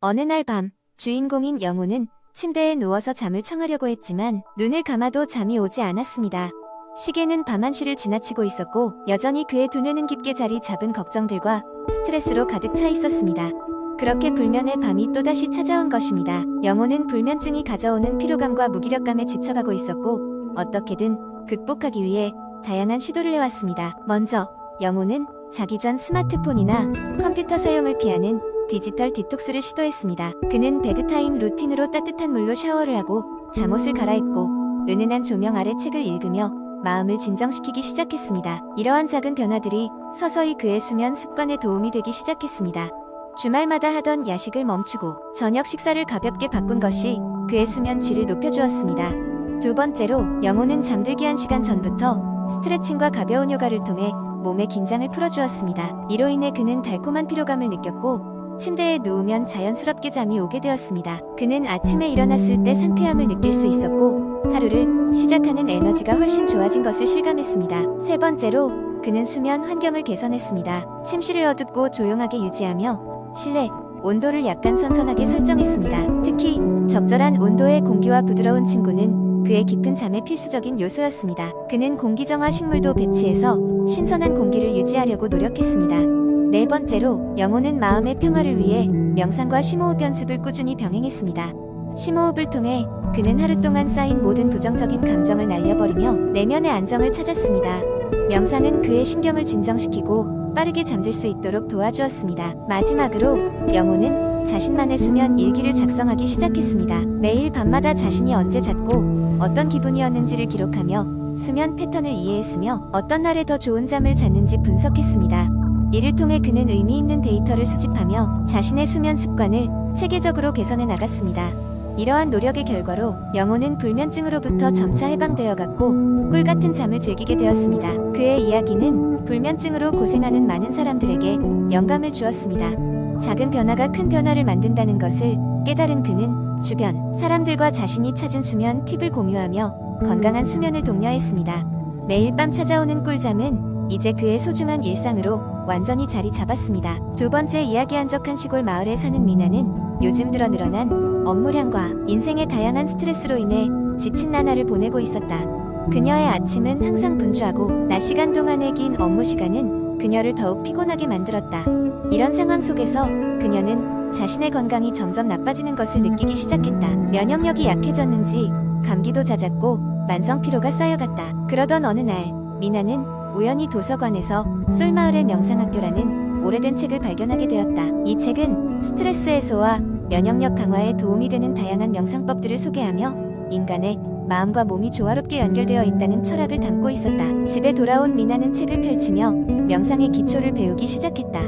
어느 날 밤, 주인공인 영호는 침대에 누워서 잠을 청하려고 했지만 눈을 감아도 잠이 오지 않았습니다. 시계는 밤 1시를 지나치고 있었고 여전히 그의 두 눈은 깊게 자리 잡은 걱정들과 스트레스로 가득 차 있었습니다. 그렇게 불면의 밤이 또다시 찾아온 것입니다. 영호는 불면증이 가져오는 피로감과 무기력감에 지쳐가고 있었고 어떻게든 극복하기 위해 다양한 시도를 해왔습니다. 먼저 영호는 자기 전 스마트폰이나 컴퓨터 사용을 피하는 디지털 디톡스를 시도했습니다. 그는 베드타임 루틴으로 따뜻한 물로 샤워를 하고 잠옷을 갈아입고 은은한 조명 아래 책을 읽으며 마음을 진정시키기 시작했습니다. 이러한 작은 변화들이 서서히 그의 수면 습관에 도움이 되기 시작했습니다. 주말마다 하던 야식을 멈추고 저녁 식사를 가볍게 바꾼 것이 그의 수면 질을 높여주었습니다. 두 번째로 영호는 잠들기 1시간 전부터 스트레칭과 가벼운 요가를 통해 몸의 긴장을 풀어주었습니다. 이로 인해 그는 달콤한 피로감을 느꼈고 침대에 누우면 자연스럽게 잠이 오게 되었습니다. 그는 아침에 일어났을 때 상쾌함을 느낄 수 있었고 하루를 시작하는 에너지가 훨씬 좋아진 것을 실감했습니다. 세 번째로 그는 수면 환경을 개선했습니다. 침실을 어둡고 조용하게 유지하며 실내 온도를 약간 선선하게 설정했습니다. 특히 적절한 온도의 공기와 부드러운 침구는 그의 깊은 잠에 필수적인 요소였습니다. 그는 공기정화 식물도 배치해서 신선한 공기를 유지하려고 노력했습니다. 네 번째로 영호는 마음의 평화를 위해 명상과 심호흡 연습을 꾸준히 병행했습니다. 심호흡을 통해 그는 하루 동안 쌓인 모든 부정적인 감정을 날려버리며 내면의 안정을 찾았습니다. 명상은 그의 신경을 진정시키고 빠르게 잠들 수 있도록 도와주었습니다. 마지막으로 영호는 자신만의 수면 일기를 작성하기 시작했습니다. 매일 밤마다 자신이 언제 잤고 어떤 기분이었는지를 기록하며 수면 패턴을 이해했으며 어떤 날에 더 좋은 잠을 잤는지 분석했습니다. 이를 통해 그는 의미 있는 데이터를 수집하며 자신의 수면 습관을 체계적으로 개선해 나갔습니다. 이러한 노력의 결과로 영호는 불면증으로부터 점차 해방되어 갔고 꿀같은 잠을 즐기게 되었습니다. 그의 이야기는 불면증으로 고생하는 많은 사람들에게 영감을 주었습니다. 작은 변화가 큰 변화를 만든다는 것을 깨달은 그는 주변 사람들과 자신이 찾은 수면 팁을 공유하며 건강한 수면을 독려했습니다. 매일 밤 찾아오는 꿀잠은 이제 그의 소중한 일상으로 완전히 자리 잡았습니다. 두 번째 이야기 한적한 시골 마을에 사는 미나는 요즘 들어 늘어난 업무량과 인생의 다양한 스트레스로 인해 지친 나날을 보내고 있었다. 그녀의 아침은 항상 분주하고 낮 시간 동안의 긴 업무 시간은 그녀를 더욱 피곤하게 만들었다. 이런 상황 속에서 그녀는 자신의 건강이 점점 나빠지는 것을 느끼기 시작했다. 면역력이 약해졌는지 감기도 잦았고 만성 피로가 쌓여갔다. 그러던 어느 날 미나는 우연히 도서관에서 쏠마을의 명상학교라는 오래된 책을 발견하게 되었다. 이 책은 스트레스 해소와 면역력 강화에 도움이 되는 다양한 명상법들을 소개하며 인간의 마음과 몸이 조화롭게 연결되어 있다는 철학을 담고 있었다. 집에 돌아온 미나는 책을 펼치며 명상의 기초를 배우기 시작했다.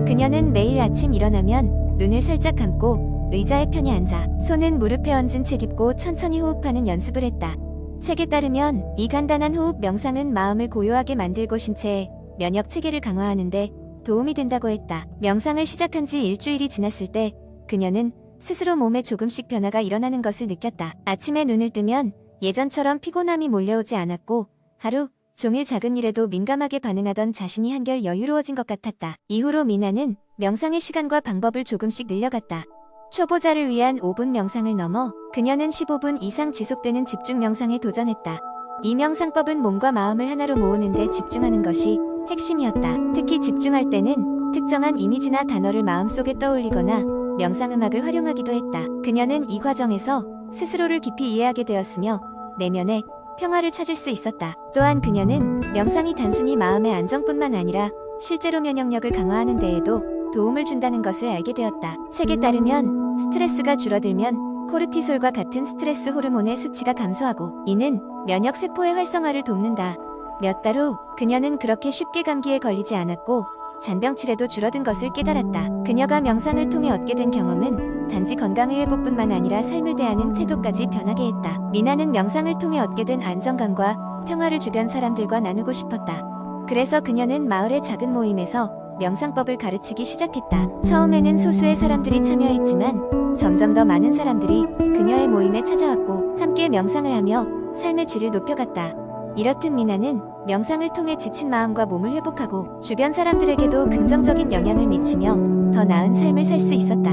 그녀는 매일 아침 일어나면 눈을 살짝 감고 의자에 편히 앉아 손은 무릎에 얹은 채 짚고 천천히 호흡하는 연습을 했다. 책에 따르면 이 간단한 호흡 명상은 마음을 고요하게 만들고 신체의 면역 체계를 강화하는데 도움이 된다고 했다. 명상을 시작한 지 일주일이 지났을 때 그녀는 스스로 몸에 조금씩 변화가 일어나는 것을 느꼈다. 아침에 눈을 뜨면 예전처럼 피곤함이 몰려오지 않았고 하루 종일 작은 일에도 민감하게 반응하던 자신이 한결 여유로워진 것 같았다. 이후로 미나는 명상의 시간과 방법을 조금씩 늘려갔다. 초보자를 위한 5분 명상을 넘어 그녀는 15분 이상 지속되는 집중 명상에 도전했다. 이 명상법은 몸과 마음을 하나로 모으는 데 집중하는 것이 핵심이었다. 특히 집중할 때는 특정한 이미지나 단어를 마음속에 떠올리거나 명상음악을 활용하기도 했다. 그녀는 이 과정에서 스스로를 깊이 이해하게 되었으며 내면의 평화를 찾을 수 있었다. 또한 그녀는 명상이 단순히 마음의 안정뿐만 아니라 실제로 면역력을 강화하는 데에도 도움을 준다는 것을 알게 되었다. 책에 따르면 스트레스가 줄어들면 코르티솔과 같은 스트레스 호르몬의 수치가 감소하고 이는 면역세포의 활성화를 돕는다. 몇 달 후 그녀는 그렇게 쉽게 감기에 걸리지 않았고 잔병치레도 줄어든 것을 깨달았다. 그녀가 명상을 통해 얻게 된 경험은 단지 건강의 회복뿐만 아니라 삶을 대하는 태도까지 변하게 했다. 미나는 명상을 통해 얻게 된 안정감과 평화를 주변 사람들과 나누고 싶었다. 그래서 그녀는 마을의 작은 모임에서 명상법을 가르치기 시작했다. 처음에는 소수의 사람들이 참여했지만 점점 더 많은 사람들이 그녀의 모임에 찾아왔고 함께 명상을 하며 삶의 질을 높여갔다. 이렇듯 미나는 명상을 통해 지친 마음과 몸을 회복하고 주변 사람들에게도 긍정적인 영향을 미치며 더 나은 삶을 살 수 있었다.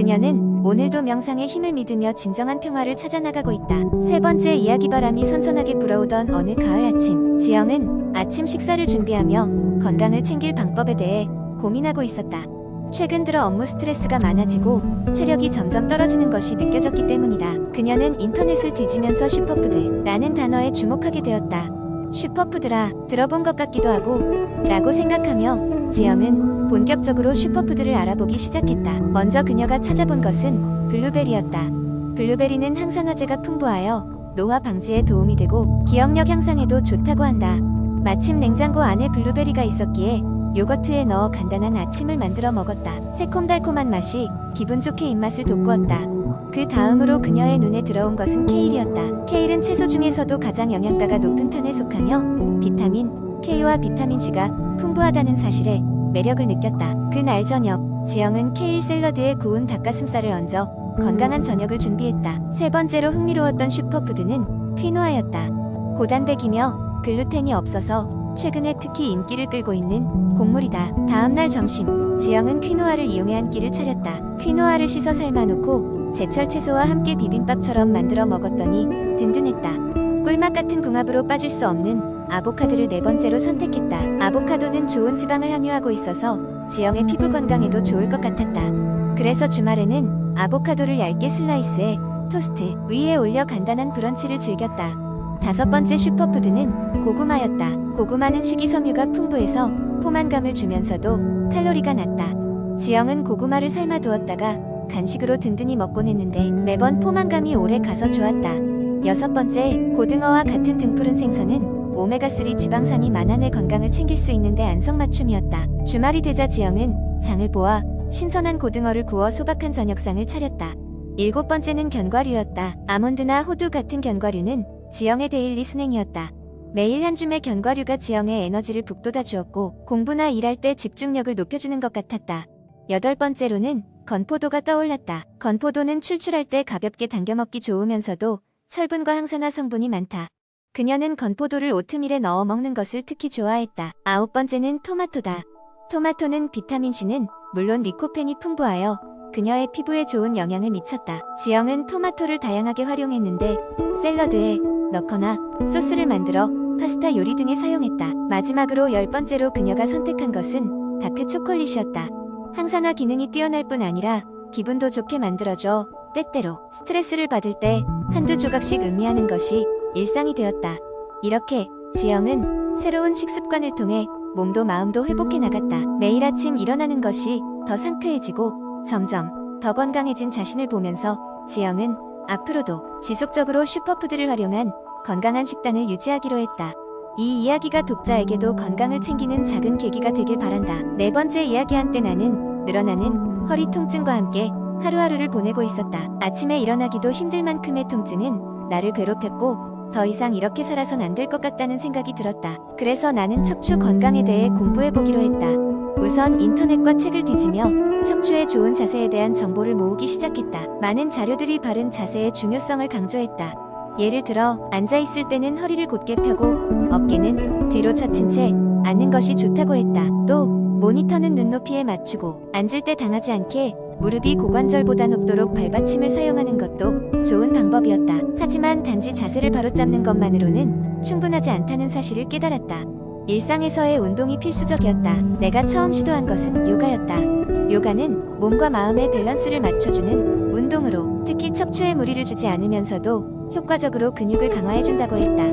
그녀는 오늘도 명상의 힘을 믿으며 진정한 평화를 찾아나가고 있다. 세 번째 이야기. 바람이 선선하게 불어오던 어느 가을 아침, 지영은 아침 식사를 준비하며 건강을 챙길 방법에 대해 고민하고 있었다. 최근 들어 업무 스트레스가 많아지고 체력이 점점 떨어지는 것이 느껴졌기 때문이다. 그녀는 인터넷을 뒤지면서 슈퍼푸드라는 단어에 주목하게 되었다. 슈퍼푸드라 들어본 것 같기도 하고 라고 생각하며 지영은 본격적으로 슈퍼푸드를 알아보기 시작했다. 먼저 그녀가 찾아본 것은 블루베리였다. 블루베리는 항산화제가 풍부하여 노화 방지에 도움이 되고 기억력 향상에도 좋다고 한다. 마침 냉장고 안에 블루베리가 있었기에 요거트에 넣어 간단한 아침을 만들어 먹었다. 새콤달콤한 맛이 기분 좋게 입맛을 돋구었다. 그 다음으로 그녀의 눈에 들어온 것은 케일이었다. 케일은 채소 중에서도 가장 영양가가 높은 편에 속하며 비타민 K와 비타민 C가 풍부하다는 사실에 매력을 느꼈다. 그날 저녁, 지영은 케일 샐러드에 구운 닭가슴살을 얹어 건강한 저녁을 준비했다. 세 번째로 흥미로웠던 슈퍼푸드는 퀴노아였다. 고단백이며 글루텐이 없어서 최근에 특히 인기를 끌고 있는 곡물이다. 다음날 점심, 지영은 퀴노아를 이용해 한 끼를 차렸다. 퀴노아를 씻어 삶아놓고 제철 채소와 함께 비빔밥처럼 만들어 먹었더니 든든했다. 꿀맛 같은 궁합으로 빠질 수 없는 아보카도를 네 번째로 선택했다. 아보카도는 좋은 지방을 함유하고 있어서 지영의 피부 건강에도 좋을 것 같았다. 그래서 주말에는 아보카도를 얇게 슬라이스해 토스트 위에 올려 간단한 브런치를 즐겼다. 다섯 번째 슈퍼푸드는 고구마였다. 고구마는 식이섬유가 풍부해서 포만감을 주면서도 칼로리가 낮다. 지영은 고구마를 삶아 두었다가 간식으로 든든히 먹곤 했는데 매번 포만감이 오래 가서 좋았다. 여섯 번째, 고등어와 같은 등푸른 생선은 오메가3 지방산이 많아 뇌 건강을 챙길 수 있는데 안성맞춤이었다. 주말이 되자 지영은 장을 보아 신선한 고등어를 구워 소박한 저녁상을 차렸다. 일곱 번째는 견과류였다. 아몬드나 호두 같은 견과류는 지영의 데일리 순행이었다. 매일 한 줌의 견과류가 지영의 에너지를 북돋아 주었고 공부나 일할 때 집중력을 높여주는 것 같았다. 여덟 번째로는 건포도가 떠올랐다. 건포도는 출출할 때 가볍게 당겨 먹기 좋으면서도 철분과 항산화 성분이 많다. 그녀는 건포도를 오트밀에 넣어 먹는 것을 특히 좋아했다. 아홉 번째는 토마토다. 토마토는 비타민C는 물론 리코펜이 풍부하여 그녀의 피부에 좋은 영향을 미쳤다. 지영은 토마토를 다양하게 활용했는데 샐러드에 넣거나 소스를 만들어 파스타 요리 등에 사용했다. 마지막으로 열 번째로 그녀가 선택한 것은 다크 초콜릿이었다. 항산화 기능이 뛰어날 뿐 아니라 기분도 좋게 만들어줘 때때로 스트레스를 받을 때 한두 조각씩 음미하는 것이 일상이 되었다. 이렇게 지영은 새로운 식습관을 통해 몸도 마음도 회복해 나갔다. 매일 아침 일어나는 것이 더 상쾌해지고 점점 더 건강해진 자신을 보면서 지영은 앞으로도 지속적으로 슈퍼푸드를 활용한 건강한 식단을 유지하기로 했다. 이 이야기가 독자에게도 건강을 챙기는 작은 계기가 되길 바란다. 네 번째 이야기한 때 나는 늘어나는 허리 통증과 함께 하루하루를 보내고 있었다. 아침에 일어나기도 힘들 만큼의 통증은 나를 괴롭혔고 더 이상 이렇게 살아선 안 될 것 같다는 생각이 들었다. 그래서 나는 척추 건강에 대해 공부해보기로 했다. 우선 인터넷과 책을 뒤지며 척추의 좋은 자세에 대한 정보를 모으기 시작했다. 많은 자료들이 바른 자세의 중요성을 강조했다. 예를 들어 앉아있을 때는 허리를 곧게 펴고 어깨는 뒤로 젖힌 채 앉는 것이 좋다고 했다. 또 모니터는 눈높이에 맞추고 앉을 때 당하지 않게 무릎이 고관절보다 높도록 발받침을 사용하는 것도 좋은 방법이었다. 하지만 단지 자세를 바로잡는 것만으로는 충분하지 않다는 사실을 깨달았다. 일상에서의 운동이 필수적이었다. 내가 처음 시도한 것은 요가였다. 요가는 몸과 마음의 밸런스를 맞춰주는 운동으로 특히 척추에 무리를 주지 않으면서도 효과적으로 근육을 강화해준다고 했다.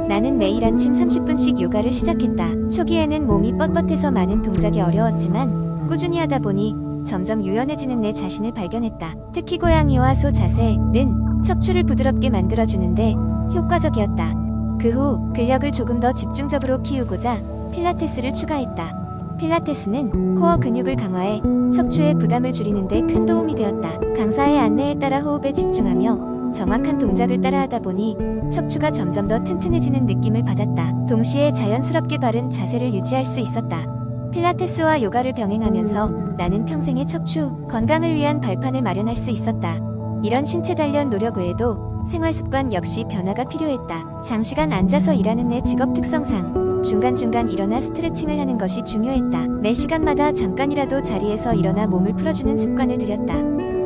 나는 매일 아침 30분씩 요가를 시작했다. 초기에는 몸이 뻣뻣해서 많은 동작이 어려웠지만 꾸준히 하다 보니 점점 유연해지는 내 자신을 발견했다. 특히 고양이와 소 자세는 척추를 부드럽게 만들어주는데 효과적이었다. 그 후 근력을 조금 더 집중적으로 키우고자 필라테스를 추가했다. 필라테스는 코어 근육을 강화해 척추의 부담을 줄이는 데 큰 도움이 되었다. 강사의 안내에 따라 호흡에 집중하며 정확한 동작을 따라하다 보니 척추가 점점 더 튼튼해지는 느낌을 받았다. 동시에 자연스럽게 바른 자세를 유지할 수 있었다. 필라테스와 요가를 병행하면서 나는 평생의 척추 건강을 위한 발판을 마련할 수 있었다. 이런 신체 단련 노력 외에도 생활습관 역시 변화가 필요했다. 장시간 앉아서 일하는 내 직업 특성상 중간중간 일어나 스트레칭을 하는 것이 중요했다. 매 시간마다 잠깐이라도 자리에서 일어나 몸을 풀어주는 습관을 들였다.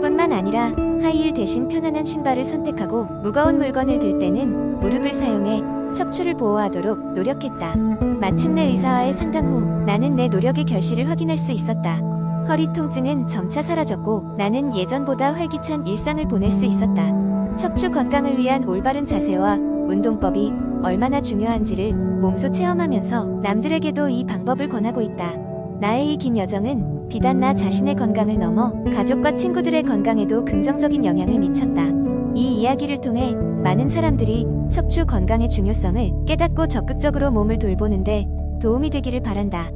뿐만 아니라 하이힐 대신 편안한 신발을 선택하고 무거운 물건을 들 때는 무릎을 사용해 척추를 보호하도록 노력했다. 마침내 의사와의 상담 후 나는 내 노력의 결실을 확인할 수 있었다. 허리 통증은 점차 사라졌고 나는 예전보다 활기찬 일상을 보낼 수 있었다. 척추 건강을 위한 올바른 자세와 운동법이 얼마나 중요한지를 몸소 체험하면서 남들에게도 이 방법을 권하고 있다. 나의 이 긴 여정은 비단 나 자신의 건강을 넘어 가족과 친구들의 건강에도 긍정적인 영향을 미쳤다. 이 이야기를 통해 많은 사람들이 척추 건강의 중요성을 깨닫고 적극적으로 몸을 돌보는데 도움이 되기를 바란다.